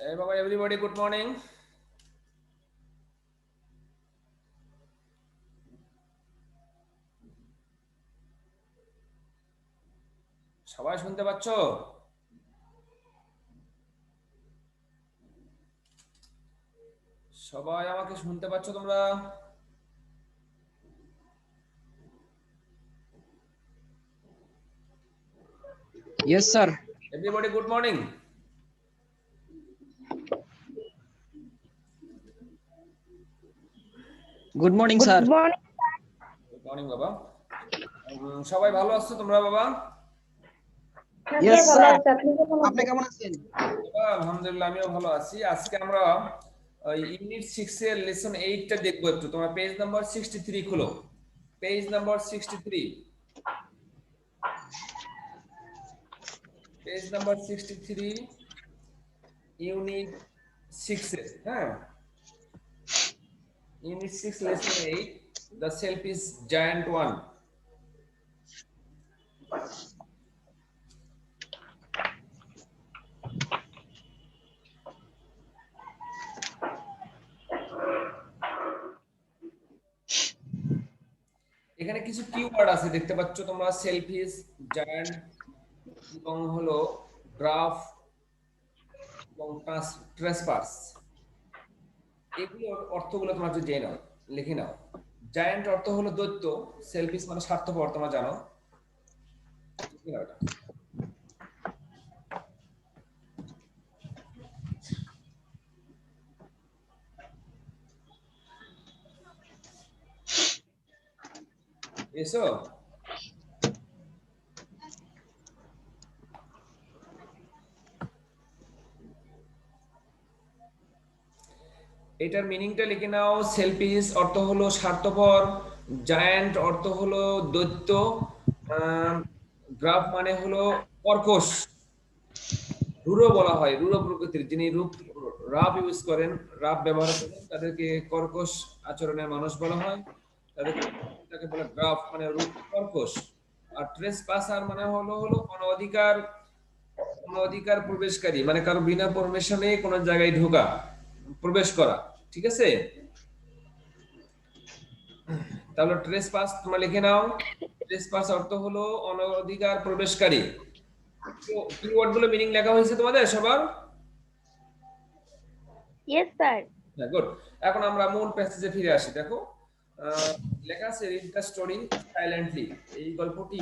Hey, Baba, everybody, good morning. সবাই শুনতে পাচ্ছ? সবাই আমাকে শুনতে পাচ্ছ তোমরা? Yes, sir. Everybody, good morning. Good morning, sir. Good morning. Good morning, বাবা। সবাই ভালো আছো তোমরা বাবা? Yes, sir. আপনি কেমন আপনি আছেন? কেমন আছেন? বাবা, আলহামদুলিল্লাহ আমিও ভালো আছি। আজকে আমরা ইউনিট 6 এর লেসন 8 টা দেখবো একটু। তোমরা পেজ নাম্বার 63 খুলো। Page number 63। Page number 63 unit 6 এর, হ্যাঁ? Unit 6, Lesson 8, The Self is Giant One. এখানে কিছু কিওয়ার্ড আছে দেখতে পাচ্ছ তোমরা, সেলফ ইজ, জায়ান্ট এবং হলো গ্রাফ এবং ট্রেসপাস। এগুলোর অর্থগুলো তোমরা একটু জেনে নাও, লিখে নাও। জায়ান্ট অর্থ হলো দৈত্য, সেলফ ইজ মানে স্বার্থপর, তোমরা জানো। লিখে নাও এটা। এসো, এটার মিনিংটা লিখে নাও। সেলফিশ অর্থ হলো স্বার্থপর, জায়ান্ট অর্থ হলো দৈত্য, গ্রাফ মানে হলো কর্কশ, রূঢ় বলা হয়, রূঢ় প্রকৃতির। যিনি রাফ ইউজ করেন, রাফ ব্যবহার করেন, তাদেরকে কর্কশ আচরণের মানুষ বলা হয়। তাকে বলে গ্রাফ মানে কর্কশ। আর ট্রেস পাসার মানে হলো অনধিকার প্রবেশকারী, মানে কারো বিনা পারমিশনে কোনো জায়গায় ঢোকা, প্রবেশ করা। ঠিক আছে? তাহলে ট্রেস পাস তোমরা লিখে নাও। ট্রেস পাস অর্থ হলো অনধিকার প্রবেশকারী। কিওয়ার্ড গুলো মিনিং লেখা হয়েছে তোমাদের সবার? Yes, sir. হ্যাঁ, গুড। এখন আমরা মূল প্যাসেজে ফিরে আসি। দেখো, লেখা আছে রিড দ্য স্টোরি সাইলেন্টলি। এই গল্পটি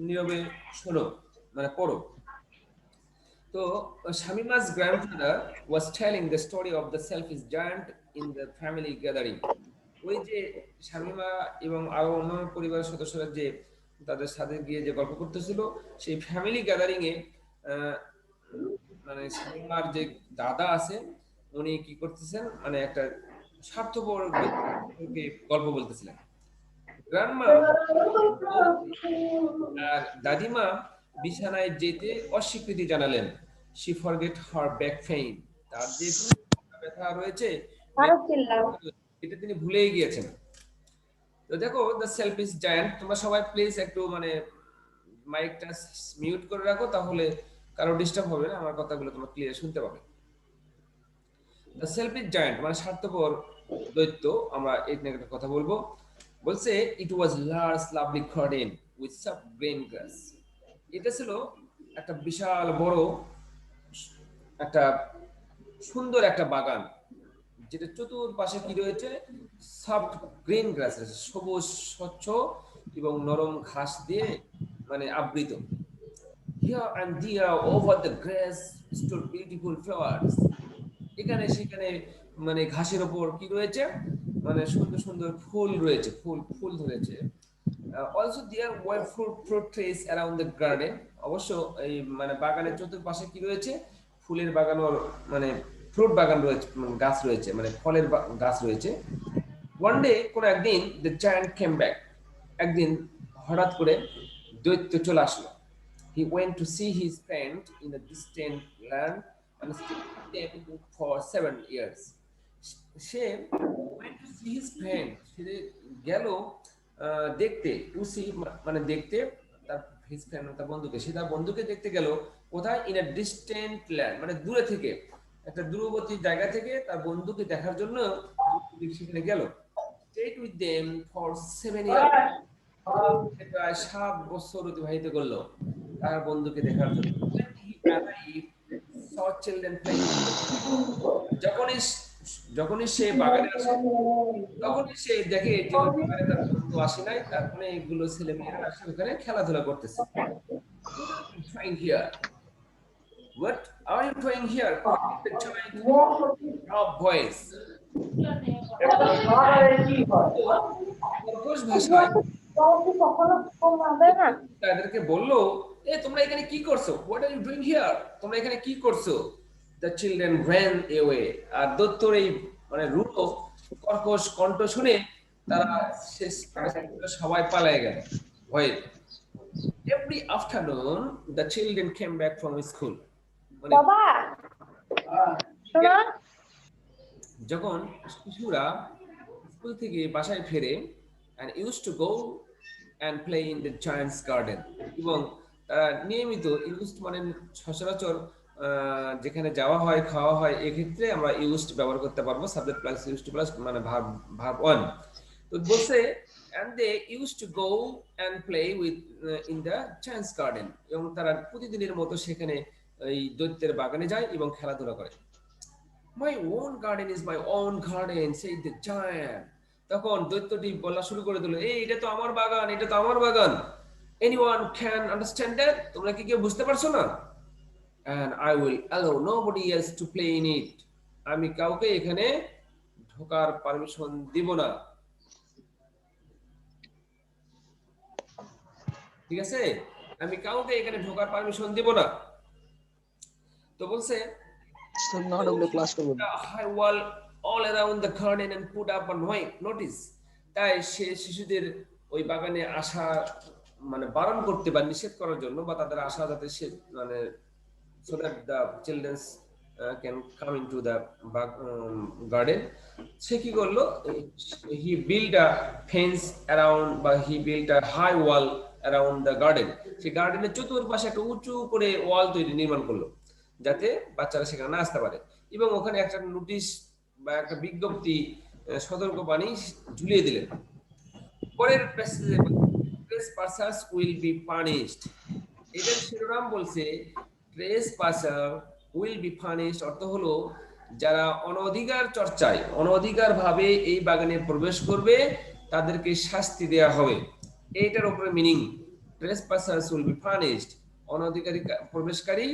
নীরবে শোনো, মানে পড়ো। তো শামিমা's grandfather was telling the story of the selfish giant in the family gathering. ওই যে শামিমা এবং আরো অন্যান্য পরিবারের সদস্যরা যে তাদের সাথে গিয়ে যে গল্প করতেছিল, সেই ফ্যামিলি গ্যাদারিং এ মানে শামিমার যে দাদা আছে, উনি কি করতেছেন, মানে একটা স্বার্থপর ব্যক্তিকে গল্প বলতেছিলেন। গ্রান্ডমা আর দাদিমা বিছানায় যেতে অস্বীকৃতি জানালেন। She forget her back pain. তার যে ব্যথা রয়েছে, এটা তিনি ভুলেই গিয়েছেন। তো দেখো, দ্য সেলফিশ জায়ান্ট, তোমরা সবাই প্লিজ একটু মানে মাইকটা মিউট করে রাখো, তাহলে কারো ডিস্টার্ব হবে না, আমার কথাগুলো তোমরা ক্লিয়ার শুনতে পাবে। দ্য সেলফিশ জায়ান্ট মানে স্বার্থপর দৈত্য, আমরা এই নিয়ে একটা কথা বলবো। বলছে it was large lovely garden with sub green grass. এটা ছিল একটা বিশাল বড় একটা সুন্দর একটা বাগান, যেটা চতুর্পাশে কি রয়েছে, সফট গ্রিন গ্রাস রয়েছে, সবুজ স্বচ্ছ এবং নরম ঘাস দিয়ে মানে আবৃত। Here and there over the grass stood beautiful flowers. এখানে সেখানে মানে ঘাসের ওপর কি রয়েছে, মানে সুন্দর সুন্দর ফুল রয়েছে, ফুল ফুল ধরেছে। Also there were fruit trees around the garden. অবশ্য এই মানে বাগানের চতুর্পাশে কি রয়েছে, ফুলের বাগান, মানে ফ্রুট বাগান রয়েছে, গাছ রয়েছে, মানে ফলের গাছ রয়েছে। ওয়ান ডে, কোন একদিন, দ্য জায়ান্ট কেম ব্যাক। একদিন হঠাৎ করে দৈত্য চলে আসলো। He went to see his friend in the distant land and stayed for 7 years. সে went to see his friend, সে গেল দেখতে, টু সি মানে দেখতে, তার হিজ ফ্রেন্ড তার বন্ধুকে, সে তার বন্ধুকে দেখতে গেল কোথায়, ইন আ ডিস্টেন্ট ল্যান্ড মানে দূরে থেকে। একটা দূরবর্তী জায়গা থেকে তার বন্ধুকে দেখার জন্য সেখানে গেল। Stayed with them for 7 years. প্রায় 7 বছর অতিবাহিত করলো তার বন্ধুকে দেখার জন্য। When he arrived, saw children playing. যখনই যখনই সে বাগানে আসে তখনই সে দেখে যে ওই বাগানে তার বন্ধু আসে নাই, তার অনেকগুলো ছেলে মেয়েরা আসে ওখানে খেলাধুলা করতেছে। What are you trying here? What are you doing here? The giant rough voice. কর্কশ ভাষায় তাদেরকে বললো, এ তোমরা এখানে কি করছো? What are you doing here? তোমরা এখানে কি করছো? The children ran away. আর দত্তর এই মানে রূঢ় কর্কশ কণ্ঠ শুনে তারা সবাই পালিয়ে গেল ভয়ে। Every afternoon the children came back from school. মানে যখন শিশুরা স্কুল থেকে বাসায় ফেরে and used to go and play in the giant's garden, এবং তারা নিয়মিত ইউজড মানে সচরাচর যেখানে যাওয়া হয় খাওয়া হয় এক্ষেত্রে আমরা ইউজড ব্যবহার করতে পারবো, সাবজেক্ট প্লাস ইউজড প্লাস মানে ভার্ব 1। তো বলছে and they used to go and play with in the giant's garden, এবং তারা প্রতিদিনের মতো সেখানে এই দৈত্যের বাগানে যায় এবং খেলাধুলা করে। My own garden is my own garden, said the giant. তখন দৈত্যটি বলা শুরু করে দিল, এই এটা তো আমার বাগান, এটা তো আমার বাগান। Anyone can understand that? তোমরা কি কেউ বুঝতে পারছো না? And I will allow nobody else to play in it. আমি কাউকে এখানে ঢোকার পারমিশন দিব না। ঠিক আছে, আমি কাউকে এখানে ঢোকার পারমিশন দিব না। তো বলছে high wall all around the garden and put up a notice. তাই সে শিশুদের ওই বাগানে আসা মানে বারণ করতে বা নিষেধ করার জন্য বা তাদের আসা যাতে সে মানে so that the children can come into the garden, সে কি করলো, he built a fence around বা he built a high wall around the garden. সে গার্ডেনের চতুর্পাশে একটা উঁচু করে ওয়াল নির্মাণ করলো যাতে বাচ্চারা সেখানে না আসতে পারে, এবং ওখানে একটা নোটিশ বা একটা বিজ্ঞপ্তি সতর্কবাণী ঝুলিয়ে দিলেন। পরের প্যাসেজে trespassers will be punished, এদের শিরোনাম বলছে trespassers will be punished, অর্থ হলো যারা অনধিকার চর্চায় অনধিকার ভাবে এই বাগানে প্রবেশ করবে তাদেরকে শাস্তি দেয়া হবে। এইটার উপরে meaning trespassers will be punished, অনধিকারী প্রবেশকারী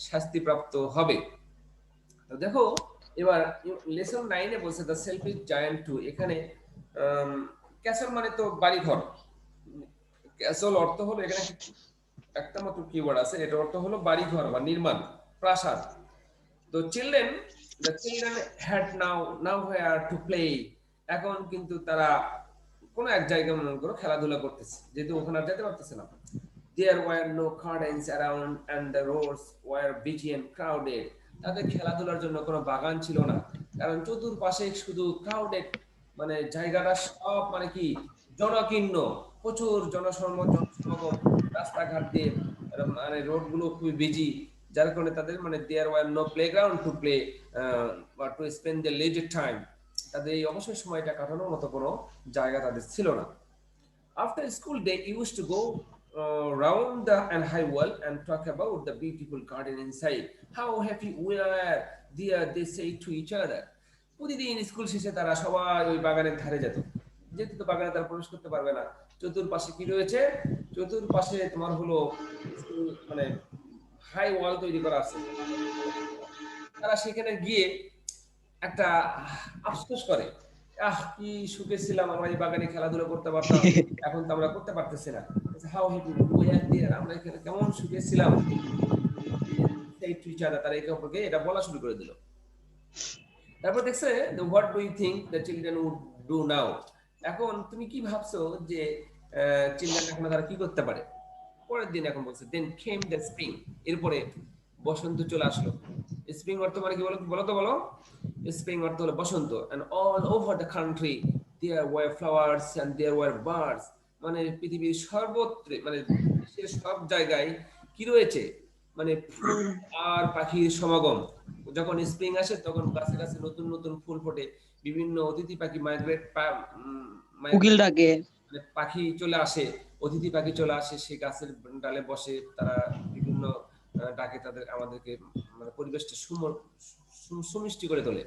শাস্তিপ্রাপ্ত হবে। তো দেখো এবার লেসন 9 এ বলছে দ্য সেলফিশ জায়ান্ট 2। এখানে ক্যাসল মানে তো বাড়িঘর, ক্যাসল অর্থ হলো এখানে একটা মাত্র কিওয়ার্ড আছে, এটা অর্থ হলো বাড়িঘর বা নির্মাণ প্রাসাদ। তো the children had now where to play, এখন কিন্তু তারা কোন এক জায়গায় মনে করো খেলাধুলা করতেছে, যেহেতু ওখানে আর যেতে পারতেছে না। There were no gardens around and the roads were busy and crowded. তাদের খেলাধুলার জন্য কোনো বাগান ছিল না, কারণ চতুর্পাশে শুধু ক্রাউডেড মানে জায়গাটা সব মানে কি জনকীর্ণ, প্রচুর জনসমাগম, রাস্তাঘাট দিয়ে মানে রোডগুলো খুবই বিজি, যার কারণে তাদের মানে there were no playground to play or to spend their leisure time. তাদের এই অবসর সময়টা কাটানোর মতো কোনো জায়গা তাদের ছিল না। After school they used to go round the high wall and talk about the beautiful garden inside. How happy we are there, they say to each other. প্রতিদিন স্কুল শেষে তারা সবাই ওই বাগানের ধারে যেত, যেহেতু তো বাগানে তারা প্রবেশ করতে পারবে না। চতুর্পাশে কি রয়েছে, চতুর্পাশে তোমার হলো মানে হাই ওয়াল তৈরি করা আছে, তারা সেখানে গিয়ে একটা আফসোস করে, কি সুখে ছিলাম, আমরা এই বাগানে খেলাধুলা করতে পারতাম, এখন তো আমরা করতে পারতেছি না। হাউ হ্যাপি উই আর দেয়ার, আমরা এখানে কেমন সুখে ছিলাম। তারা একে অপরকে এটা বলা শুরু করে দিল। তারপর দেখছে what do you think the children would do now, এখন তুমি কি ভাবছো যে চিলড্রেন এখন তারা কি করতে পারে। পরের দিন এখন বলছে দেন কেম দ্য স্প্রিং, এরপরে বসন্ত চলে আসলো। স্প্রিং অর্থ মানে কি বলো তো বলো। স্প্রিং অর্থ হলো বসন্ত। and all over the country there were flowers and there were birds, মানে পৃথিবীর সর্বত্র মানে দেশের সব জায়গায় কি রয়েছে মানে ফুল আর পাখির সমাগম। যখন স্প্রিং আসে তখন গাছে গাছে নতুন নতুন ফুল ফোটে, বিভিন্ন অতিথি পাখি কোকিল ডাকে। মানে পাখি চলে আসে, অতিথি পাখি চলে আসে, সে গাছের ডালে বসে, তারা বিভিন্ন ডাকে তাদের আমাদেরকে মানে পরিবেশটা সুমিষ্টি করে তোলে।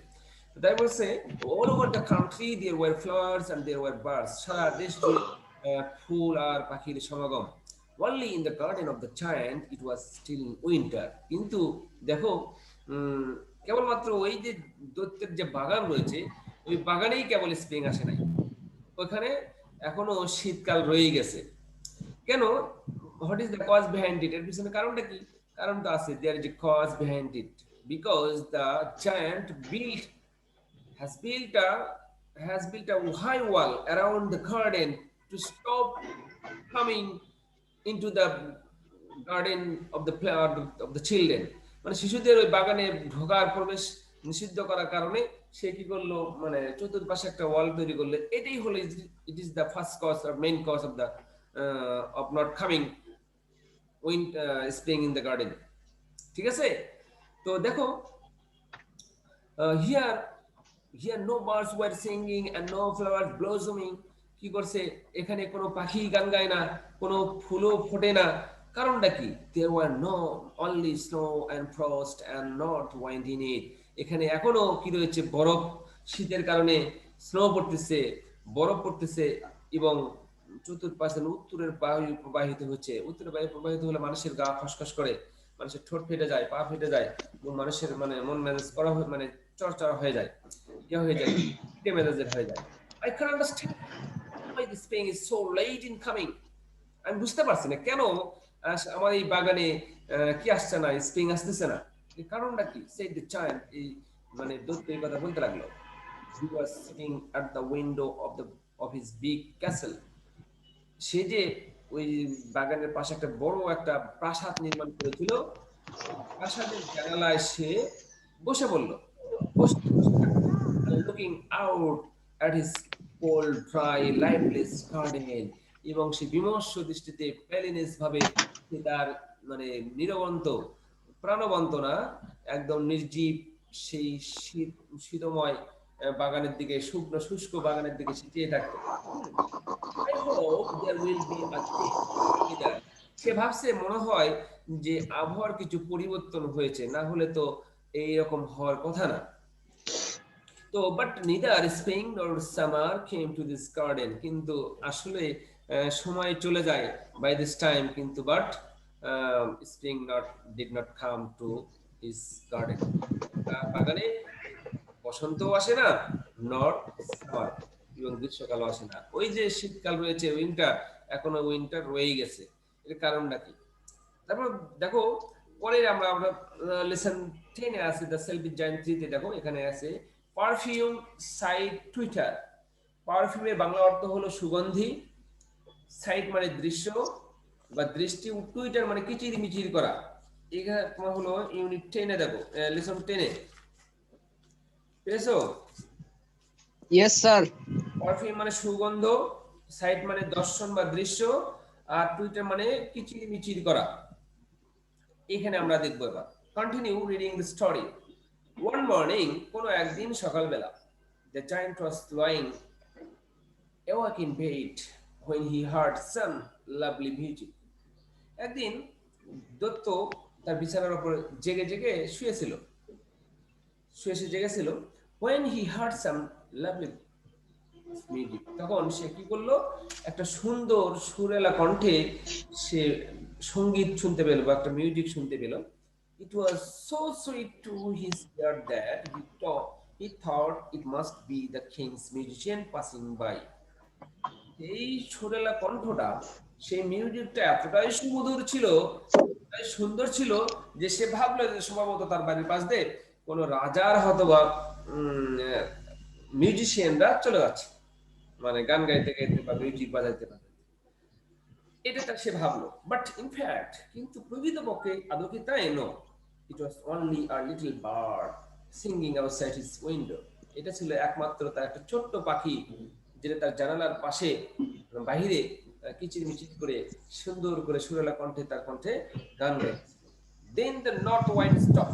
তো তাই বলছে all over the country there were flowers and there were birds, সারা দেশ জুড়ে ফুল আর পাখির সমাগম। Only in the garden of the giant it was still winter. কিন্তু দেখো কেবলমাত্র ওই যে দৈত্যের যে বাগান রয়েছে, ওই বাগানেই কেবল স্প্রিং আসে নাই, ওখানে এখনো শীতকাল রয়ে গেছে। কেন? What is the cause behind it? এর পিছনে কারণটা কি? কারণটা আছে, there is a cause behind it, because the giant has built a has built a high wall around the garden to stop coming into the garden of the of the children. মানে শিশুদের ওই বাগানে ঢোকার প্রবেশ নিষিদ্ধ করার কারণে সে কি করলো, মানে চতুর্পাশে একটা ওয়াল তৈরি করলো। এটাই হলো it is the first cause or main cause of the of not coming spring in the garden. ঠিক আছে? তো দেখো here here no birds were singing and no flowers blossoming. কি করছে? এখানে কোনো পাখি গান গায় না, কোনো ফুলও ফোটে না। কারণটা কি? There were no only snow and frost and not wind in it. এখানে এখনো কি রয়েছে? বরফ, শীতের কারণে স্নো পড়তেছে, বরফ পড়তেছে, এবং চতুর্পাশে উত্তরের বায়ু প্রবাহিত হচ্ছে। উত্তরের বায়ু প্রবাহিত হলে মানুষের গা খসখস করে, মানুষের ঠোঁট ফেটে যায়, পা ফেটে যায়, এবং মানুষের মানে মন মেজাজ করা মানে চড়চড়া হয়ে যায়, ইয়ে হয়ে যায়, খিটে মেজাজের হয়ে যায়। I can't understand why this spring is so late in coming. আমি বুঝতে পারছি না কেন আমার এই বাগানে কি আসছে না, স্প্রিং আসতেছে না। এর কারণটা কি? said the giant, এই মানে দৈত্য এই কথা বলতে লাগলো। He was sitting at the window of his big castle. সে যে ওই বাগানের পাশে একটা বড় একটা প্রাসাদ নির্মাণ করেছিল, প্রাসাদের জানালায় সে বসে পড়ল, looking out at his cold dry lifeless garden, এবং সে বিমর্ষ দৃষ্টিতে প্যালিনেস ভাবে সে তার মানে নিরবন্ত, প্রাণবন্ত না, একদম নির্জীব সেই শীতময় বাগানের দিকে, শুকনো শুষ্ক বাগানের দিকে সে চেয়ে থাকতো। I hope there will be a change either. সে ভাবছে মনে হয় যে আবহাওয়ার কিছু পরিবর্তন হয়েছে, না হলে তো এইরকম হওয়ার কথা না। তো but neither spring nor summer came to this garden. কিন্তু আসলে সময় চলে যায় by this time, কিন্তু but spring did not come to his garden. বাগানে বসন্তও আসে না, নর সামার, এবং গ্রীষ্মকালও আসে না। ওই যে শীতকাল রয়েছে, উইন্টার, এখনো উইন্টার রয়েই গেছে। এর কারণটা কি? তারপর দেখো পরে আমরা লেসন 10 এ আছে দ্য সেলফি জায়ান্ট 3 তে দেখো এখানে আছে পারফিউম সাইড টুইটার। পারফিউমের বাংলা অর্থ হলো সুগন্ধি, সাইড মানে দৃশ্য বা দৃষ্টি, টুইটার মানে কিচির মিচির করা। এখানে তোমার হলো ইউনিট 10 এ দেখো, লেসন 10 এ পেয়েছো? Yes sir. পারফিউম মানে সুগন্ধ, সাইট মানে দর্শন বা দৃশ্য, আর টুইটার মানে কিচির মিচির করা। এখানে আমরা দেখবো এবার continue reading the story. One morning, কোনো একদিন সকালবেলা, the giant was lying awake in bed when he heard some lovely music. একদিন দত্ত তার বিছানার উপর জেগে জেগে শুয়েছিল, জেগেছিল। when he heard some lovely music, তখন সে কি করলো? একটা সুন্দর সুরেলা কণ্ঠে সে সঙ্গীত শুনতে পেল বা একটা মিউজিক শুনতে পেল। It was so sweet to his ear that he thought it must be the king's musician passing by. এই সুরেলা কণ্ঠটা, সেই মিউজিকটা এতটাই সুমধুর ছিল, এতটাই সুন্দর ছিল যে সে ভাবলো যে সম্ভবত তার বাড়ির পাশ দিয়ে কোনো রাজার হয়তো বা মিউজিশিয়ানরা চলে যাচ্ছে, মানে গান গাইতে গাইতে বা মিউজিক বাজাইতে বাজাইতে, এটা তার সে ভাবলো। বাট ইনফ্যাক্ট, কিন্তু প্রকৃতপক্ষে আদৌ কি তাই? No, it was only a little bird singing outside his window. এটা ছিল একমাত্র তার একটা ছোট্ট পাখি, যেটা তার জানালার পাশে বাহিরে কিচির মিচির করে সুন্দর করে সুরেলা কণ্ঠে তার কণ্ঠে গান গাইছে। Then the north wind stop.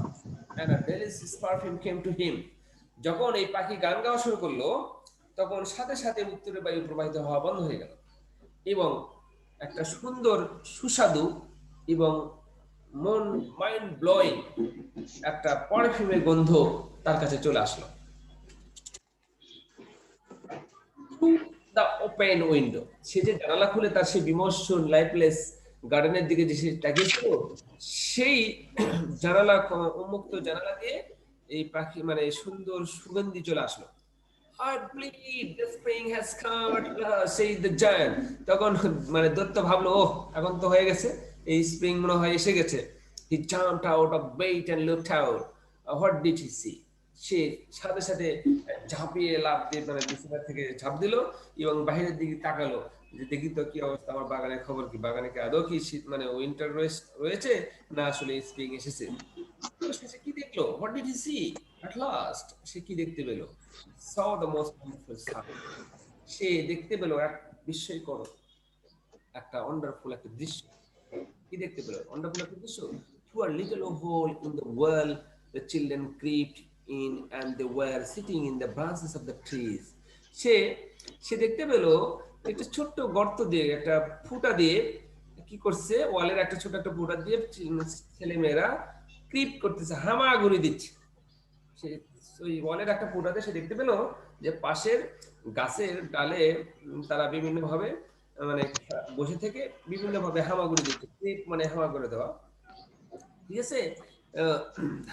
and a delicious perfume came to him. যখন এই পাখি গান গাওয়া শুরু করলো তখন সাথে সাথে উত্তরে বায়ু প্রবাহিত হওয়া বন্ধ হয়ে গেল এবং একটা সুন্দর সুস্বাদু এবং মন মাইন্ড ব্লোয়িং একটা পারফিউমের গন্ধ তার কাছে চলে আসলো। দ্য ওপেন উইন্ডো, সে যে জানালা খুলে তার সেই বিমর্ষণ লাইফলেস গার্ডেনের দিকে যে সে তাকিয়েছিল, সেই জানালা উন্মুক্ত জানালা দিয়ে এই পাখি মানে সুন্দর সুগন্ধি চলে আসলো। I believe the spring has come at last, said the giant. তখন মানে দৈত্য ভাবলো, ওহ এখন তো হয়ে গেছে, এই স্প্রিং মনে হয় এসে গেছে। He jumped out of bed and looked out. What did he see? সে সাথে সাথে ঝাঁপিয়ে লাফ দিয়ে মানে বিছানা থেকে ঝাঁপ দিল এবং বাইরের দিকে তাকালো যে দেখি তো কি অবস্থা, আমার বাগানের খবর কি, বাগানে কি আদৌ কি শীত মানে উইন্টার রয়েছে না আসলে স্প্রিং এসেছে। তো সে কি দেখলো? What did he see? At last সে কি দেখতে পেল? Saw the most beautiful sight. সে দেখতে পেল এক বিস্ময়কর একটা ওয়ান্ডারফুল একটা দৃশ্য। কি দেখতে পেল? ওয়ান্ডারফুল একটা দৃশ্য। Through a little hole in the wall, the children crept in and they were sitting in the branches of the trees. সে সে দেখতে পেল একটা ছোট্ট গর্ত দিয়ে, একটা ফুটা দিয়ে কি করছে, ওয়ালের একটা ছোট একটা ফুটা দিয়ে ছেলে মেয়েরা ক্রিপ করতেছে, হামাগুড়ি দিচ্ছে। সে ওই ওয়ালের একটা ফুটাতে সে দেখতে পেল যে পাশের গাছের ডালে তারা বিভিন্ন ভাবে মানে বসে থেকে বিভিন্ন ভাবে হামাগুড়ি দিচ্ছে। ক্রিপ মানে হামা করে দেওয়া, ঠিক আছে,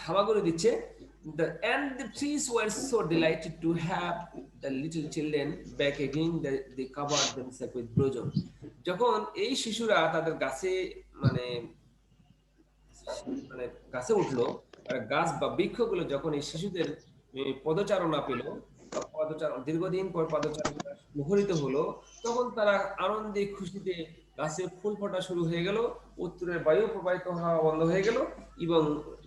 হামাগুড়ি দিচ্ছে। And the trees were so delighted to have the little children back again that they covered themselves with blossom. যখন এই শিশুরা তাদের গাছে মানে মানে গাছে উঠলো, আর গাছ বা বৃক্ষগুলো যখন এই শিশুদের পদচারণা পেল বা পদচারণ দীর্ঘদিন পর পদচারণা মুখরিত হলো, তখন তারা আনন্দে খুশিতে গাছে ফুল ফোটা শুরু হয়ে গেল, উত্তরের বায়ু প্রবাহিত হওয়া বন্ধ হয়ে গেল এবং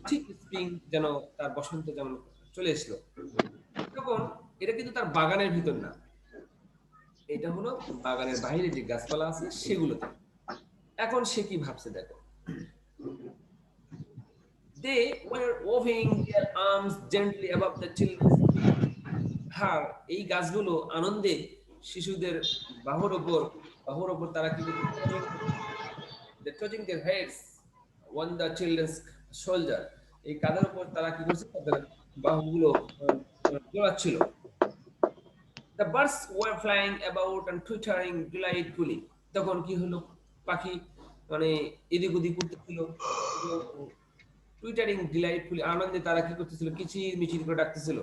ঠিক স্প্রিং যেন তার বসন্ত যেমন চলে এসলো। তখন এটা কিন্তু তার বাগানের ভিতর না, এটা হলো বাগানের বাইরে যে গাছপালা আছে সেগুলোতে। এখন সে কি ভাবছে দেখো, they were waving their arms gently above the children's হার। এই গাছগুলো আনন্দে শিশুদের বাহুর উপর তারা কি touching their heads on the children's shoulder, এই কাঁধের উপর তারা কি করছে, তাদের বাহুগুলো দোলাচ্ছিল। The birds were flying about and twittering delightfully. তখন কি হলো, পাখি মানে এদিক ওদিক উঠতেছিল, টুইটারিং ডিলাইটফুলি আনন্দে তারা কি করতেছিল, কিচির মিচির করে ডাকতেছিল।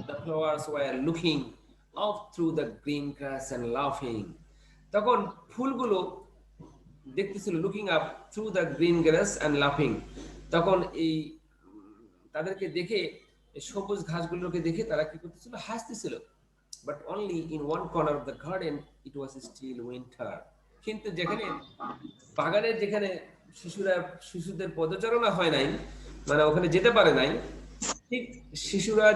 The flowers were looking up through the green grass and laughing. তখন ফুলগুলো দেখতেছিল, looking up through the green grass and লাফিং। তখন এই তাদেরকে দেখে, সবুজ ঘাসগুলোকে দেখে তারা কি করতেছিল, হাসতেছিল। But only in one corner of the garden it was still winter. কিন্তু যেখানে বাগানের যেখানে শিশুদের পদচারণা হয় নাই, মানে ওখানে যেতে পারে নাই, ঠিক শিশুরা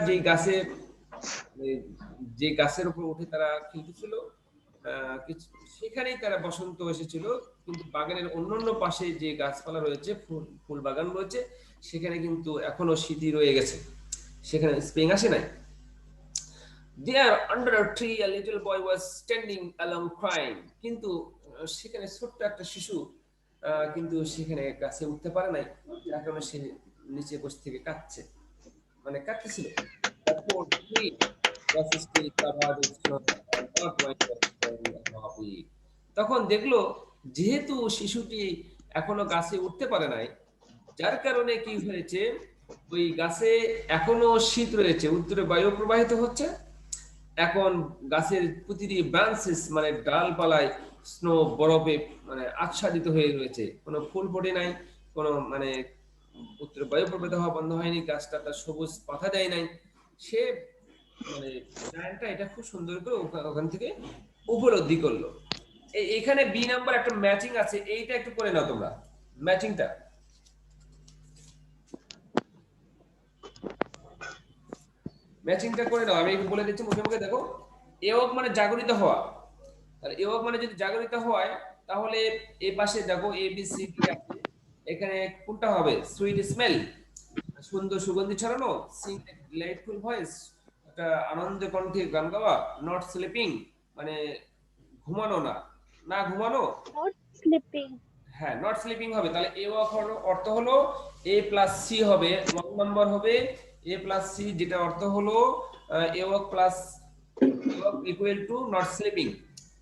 যে গাছের উপর উঠে তারা খেলতেছিল, সেখানেই তারা বসন্ত এসেছিল। কিন্তু বাগানের অন্যান্য পাশে যে গাছপালা রয়েছে, ফুল বাগান রয়েছে, সেখানে কিন্তু এখনো শীতই রয়ে গেছে, সেখানে স্প্রিং আসে নাই। There under a tree a little boy was standing alone crying. কিন্তু সেখানে ছোট্ট একটা শিশু কিন্তু সেখানে গাছে উঠতে পারে নাই, যার কারণে সে নিচে বসে থেকে কাঁদছে, মানে কাঁদতেছিল। তখন দেখলো যেহেতু শিশুটি এখনো গাছে উঠতে পারে নাই, যার কারণে কি হয়েছে, ওই গাছে এখনো শীত রয়েছে, উত্তরে বায়ু প্রবাহিত হচ্ছে। এখন গাছের প্রতিটি ব্রাঞ্চেস মানে ডালপালায় স্নো বরফে মানে আচ্ছাদিত হয়ে রয়েছে, কোনো ফুল ফোটে নাই, কোনো মানে উত্তরে বায়ু প্রবাহিত হওয়া বন্ধ হয়নি, গাছটা তার সবুজ পাতা দেয় নাই। সে মানে জায়ান্টটা এটা খুব সুন্দর করে ওখান থেকে উপলব্ধি করলো। এখানে বি নাম্বার একটা ম্যাচিং আছে, এইটা একটু করে নাও তোমরা ম্যাচিংটা। ম্যাচিংটা করে নাও, আমি বলে দিচ্ছি মুখে মুখে। দেখো, এওক মানে জাগরিত হওয়া, তাহলে এওক মানে যদি জাগরিত হয় তাহলে এই পাশে দেখো এ বি সি ডি আছে, এখানে কোনটা হবে, সুইট স্মেল। সুন্দর সুগন্ধি ছড়ানো, সিং ডিলাইটফুল ভয়েস, একটা আনন্দ কণ্ঠে গান গাওয়া, নট স্লিপিং মানে ঘুমানো না, না ঘুমানো। Not sleeping. হ্যাঁ, নট স্লিপিং হবে, তাহলে এ অর্থ হলো এ প্লাস সি হবে, রং নাম্বার হবে এ প্লাস সি, যেটা অর্থ হলো a walk plus equal to not sleeping.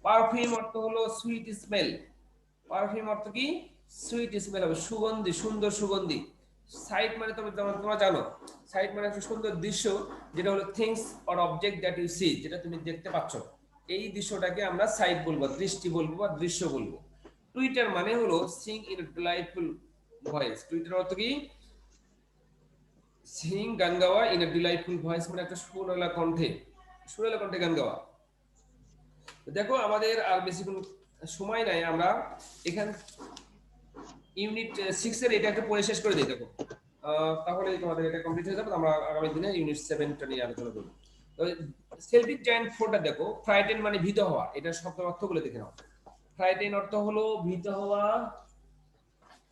Perfume অর্থ হলো সুইট স্মেল, পারফিউম অর্থ কি সুইট স্মেল হবে, সুগন্ধি, সুন্দর সুগন্ধি। সাইট মানে তোমরা জানো, সাইট মানে একটা সুন্দর দৃশ্য, যেটা হলো things or object that you see, যেটা তুমি দেখতে পাচ্ছ, এই দৃশ্যটাকে আমরা সাইট বলবো, দৃষ্টি বলবো বা দৃশ্য বলবো। টুইটার মানে হলো Singh in delightful voice, Twitter অর্থ কি সিং গান গাওয়া, ইন ডিলাইটফুল ভয়েস মানে একটা সুরেলা কণ্ঠে, সুরেলা কণ্ঠে গান গাওয়া। দেখো আমাদের আর বেশিক্ষণ সময় নাই, আমরা এখান ইউনিট 6 এর এটা একটা পড়ে শেষ করে দিই। দেখো তাহলে তোমাদের এটা কমপ্লিট হয়ে যাবে, আমরা আগামী দিনে ইউনিট 7 টা নিয়ে আলোচনা করব। তো সেলফিক জায়ান্ট ফোরটা দেখো, ফ্রাইটেন মানে ভীত হওয়া, এটা শব্দ অর্থগুলো দেখে নাও। ফ্রাইটেন অর্থ হলো ভীত হওয়া,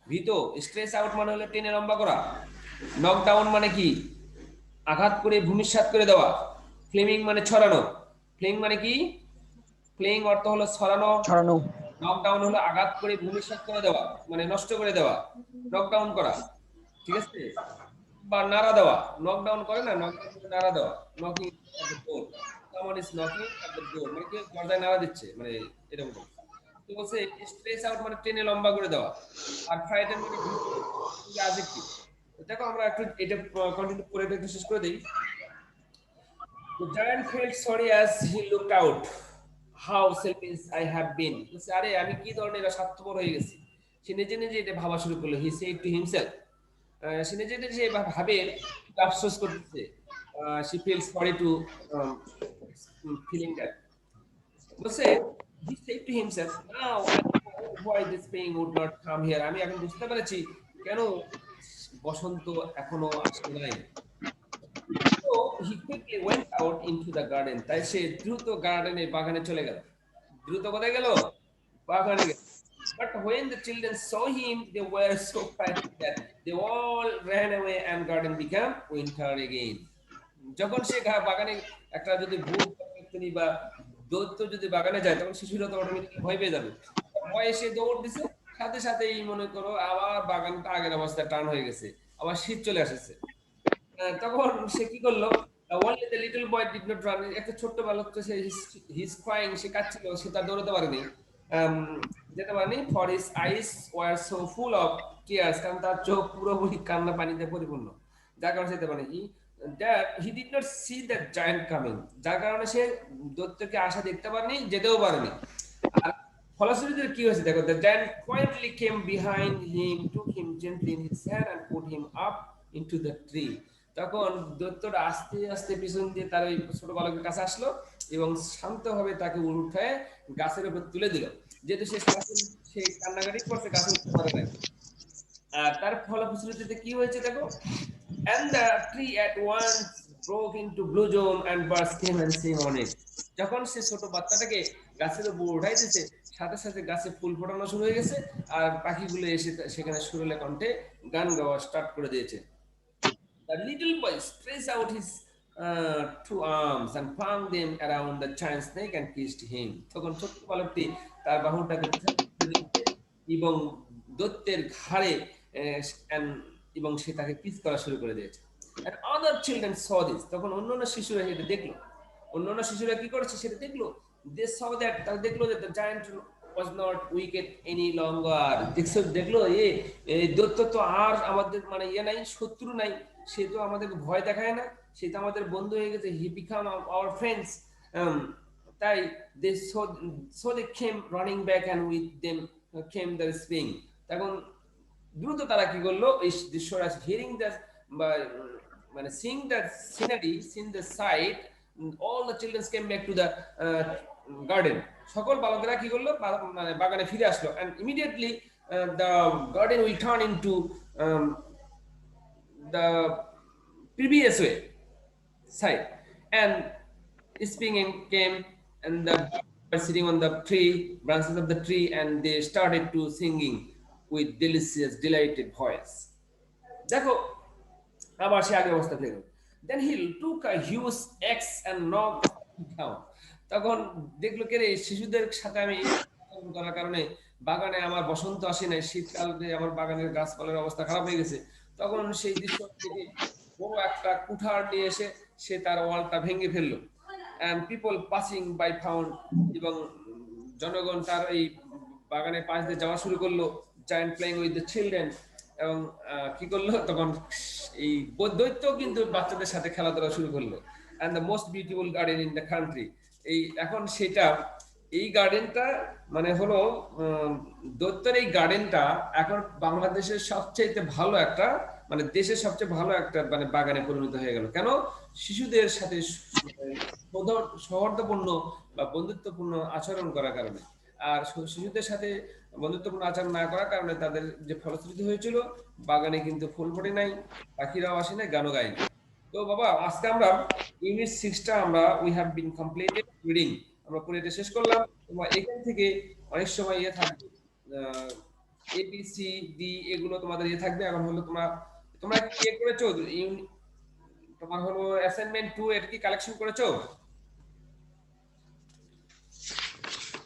ভীত। স্ট্রেস আউট মানে হলো টেনে লম্বা করা। নকডাউন মানে কি আঘাত করে ভূমিসাৎ করে দেওয়া। ফ্লেমিং মানে ছড়ানো, ফ্লেমিং মানে কি, ফ্লেইং অর্থ হলো ছড়ানো, ছড়ানো। নকডাউন হলো আঘাত করে ভূমিসাৎ করে দেওয়া, মানে নষ্ট করে দেওয়া, নকডাউন করা, ঠিক আছে। বা নাড়া দেওয়া, নকডাউন করে না, নকডাউন করে নাড়া দেওয়া, knocking at the door, someone is knocking at the door মানে কি দরজায় নাড়া দিচ্ছে, মানে এরকম। তো বলছে স্ট্রেস আউট মানে টেনে লম্বা করে দেওয়া, আর ফ্রাইটেন মানে অ্যাডজেক্টিভ। দেখো আমরা একটু এটা কন্টিনিউ করে একটু শেষ করে দেই। The giant felt sorry as he looked out. How selfish I have been. বলছে, আরে আমি কি ধরনের স্বার্থপর হয়ে গেছি। সে নিজে নিজে এটা ভাবা শুরু করলো। He said to himself. সে নিজে নিজে ভাবে, আফসোস করতেছে। She feels sorry to feeling that. বলছে, he said to himself, now I know why this pain would not come here. আমি এখন বুঝতে পেরেছি কেন বসন্ত এখনো আসে নাই। So he quickly went out into the garden. তাই সে দ্রুত গার্ডেনে, বাগানে চলে গেল। দ্রুত কোথায় গেল? বাগানে গেল। But when the children saw him, they were so frightened that they all ran away and garden became winter again. যখন সে বাগানে একটা যদি ভূত বা দৈত্য যদি বাগানে যায়, তখন শিশুরা তো অটোমেটিক্যালি ভয় পেয়ে যাবে। ভয়ে সে দৌড় দিছে, সাথে সাথেই মনে করো আবার বাগানটা আগের অবস্থায় টার্ন হয়ে গেছে, আবার শীত চলে আসছে। তখন সে কি করলো, only the little boy did not run, একটা ছোট্ট বালক তো সে he's crying, সে কাঁদছিল, সে তার দৌড়াতে পারেনি, যেতে পারেনি, for his eyes were so full of tears, কারণ তার চোখ পুরোপুরি কান্না পানিতে পরিপূর্ণ, যার কারণে যেতে পারেনি। that he did not see the giant coming, যার কারণে সে দৈত্যকে আসা দেখতে পারেনি, যেতেও পারেনি। আর ফলশ্রুতিতে কি হয়েছে দেখো, the giant quietly came behind him, took him gently in his hand and put him up into the tree. তখন দৈত্যটা আস্তে আস্তে পিছন দিয়ে তার ওই ছোট বালকের কাছে আসলো এবং শান্তভাবে তাকে উঠায় গাছের উপর তুলে দিল, যেহেতু সে কান্নাকাটি করছে, গাছে উঠতে পারে না। আর তার ফলশ্রুতিতে কি হয়েছে দেখো, and the tree at once broke into blossom and birds came and sang on it. যখন সে ছোট বাচ্চাটাকে গাছের উপর উঠাই দিয়েছে, সাথে সাথে গাছে ফুল ফোটানো শুরু হয়ে গেছে, আর পাখিগুলো এসে সেখানে সুরেলা কণ্ঠে গান গাওয়া স্টার্ট করে দিয়েছে। The little boy stretched out his two arms and flung them around the giant's neck and kissed him. তখন ছোট্ট বালকটি তার বাহুটাকে এবং দৈত্যের ঘাড়ে এবং সে তাকে কিস করা শুরু করে দিয়েছে। And other children saw this. তখন অন্যান্য শিশুরা এটা দেখলো, অন্যান্য শিশুরা কি করেছে সেটা দেখলো। They saw that, তারা দেখলো that the giant was not wicked any longer. দেখলো এই দৈত্য তো আর আমাদের মানে ইয়ে নাই, শত্রু নাই, সে তো আমাদের ভয় দেখায় না, সে তো আমাদের বন্ধু হয়ে গেছে, he became our friends. তাই they came running back and with them came the spring. তখন দ্রুত তারা কি করলো, এই দৃশ্যটা হিয়ারিং দ্য মানে sing the scenery, seen the sight, all the children came back to the garden. সকল বালকেরা কি করলো, মানে বাগানে ফিরে আসলো, and immediately the garden will turn into the previous way side, and spring came and the birds were sitting on the tree branches of the tree, and they started to singing with delicious delighted voice. দেখো আবার সে আগের অবস্থা ফিরে গেল। Then he took a huge axe and knock down. তখন দেখলো কে রে, শিশুদের সাথে আমি আচরণ করার কারণে বাগানে আমার বসন্ত আসে নাই, শীতকালে আমার বাগানের গাছপালার অবস্থা খারাপ হয়ে গেছে। তখন সেই দৃশ্য থেকে বড় একটা কুঠার নিয়ে এসে সে তার ওয়ালটা ভেঙে ফেললো। And people passing by found, এবং জনগণ তার এই বাগানের পাশ দিয়ে যাওয়া শুরু করলো, giant playing with the children. এবং কি করলো তখন এই দৈত্য কিন্তু বাচ্চাদের সাথে খেলাধুলা শুরু করলো। And the most beautiful garden in the country. এই এখন সেটা, এই গার্ডেনটা মানে হলো দৈত্যের এই গার্ডেনটা এখন বাংলাদেশের সবচেয়ে ভালো একটা, মানে দেশের সবচেয়ে ভালো একটা মানে বাগানে পরিণত হয়ে গেল। কেন? শিশুদের সাথে সৌহার্দ্যপূর্ণ বা বন্ধুত্বপূর্ণ আচরণ করার কারণে। আর শিশুদের সাথে বন্ধুত্বপূর্ণ আচরণ না করার কারণে তাদের যে ফলশ্রুতি হয়েছিল, বাগানে কিন্তু ফুল ফোটে নাই, পাখিরাও আসে নাই, গানও গায়নি। তো বাবা, আজকে আমরা ইউনিট 6টা আমরা we have been completed reading, আমরা পড়ে এটা শেষ করলাম। তোমার এখান থেকে অনেক সময় ইয়ে থাকবে, এ বি সি ডি এগুলো তোমাদের ইয়ে থাকবে। এখন হলো তোমরা তোমরা কি ইয়ে করেছো, তোমার হলো অ্যাসাইনমেন্ট 2 এটা কি কালেকশন করেছো?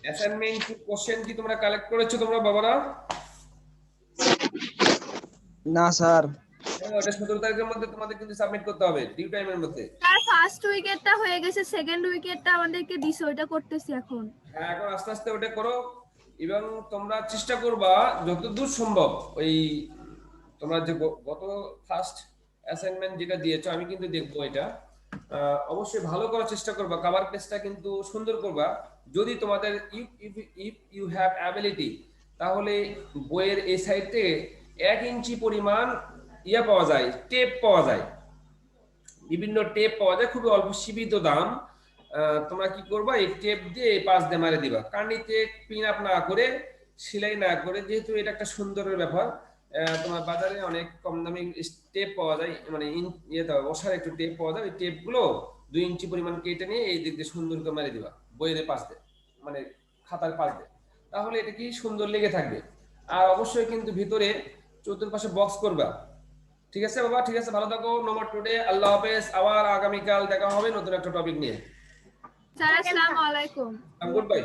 অ্যাসাইনমেন্ট 2 কোশ্চেন কি তোমরা কালেক্ট করেছো তোমরা বাবারা? না স্যার। ওটা 17 তারিখের মধ্যে তোমাদের কিন্তু সাবমিট করতে হবে, ডিউ টাইমের মধ্যে। স্যার ফার্স্ট উইকেটটা হয়ে গেছে, সেকেন্ড উইকেটটা আমাদেরকে দিছে, ওইটা করতেছি এখন। হ্যাঁ, এখন আস্তে আস্তে ওটা করো। এবং তোমরা চেষ্টা করবা যতদূর সম্ভব ওই তোমরা যে গত ফার্স্ট অ্যাসাইনমেন্ট যেটা দিয়েছো, আমি কিন্তু দেখবো এটা, অবশ্যই ভালো করার চেষ্টা করবা। কভার পেজটা কিন্তু সুন্দর করবা। যদি তোমাদের ইফ ইউ হ্যাভ অ্যাবিলিটি, তাহলে বইয়ের এই সাইডে 1 ইঞ্চি পরিমাণ ইয়া পাওয়া যায়, টেপ পাওয়া যায়, বিভিন্ন টেপ পাওয়া যায়, খুবই অল্প সীমিত দাম। তোমরা কি করবা, এই টেপ দিয়ে এই পাশ দিয়ে মারে দিবা, কানিতে পিন আপ না করে, সেলাই না করে, যেহেতু এটা একটা সুন্দরের ব্যাপার। তোমার বাজারে অনেক কম দামি টেপ পাওয়া যায়, মানে ইয়েতে বসার একটু টেপ পাওয়া যায়, ওই টেপগুলো 2 ইঞ্চি পরিমাণ কেটে নিয়ে এই দিক দিয়ে সুন্দর করে মারে দিবা বইয়ের পাশ দিয়ে, মানে খাতার পাশ দিয়ে, তাহলে এটা কি সুন্দর লেগে থাকবে। আর অবশ্যই কিন্তু ভিতরে চতুর্পাশে বক্স করবা। ঠিক আছে বাবা, ঠিক আছে, ভালো থাকো। নম্বর টুডে, আল্লাহ হাফেজ। আবার আগামীকাল দেখা হবে নতুন একটা টপিক নিয়ে। স্যার আসসালামু আলাইকুম। Good bye.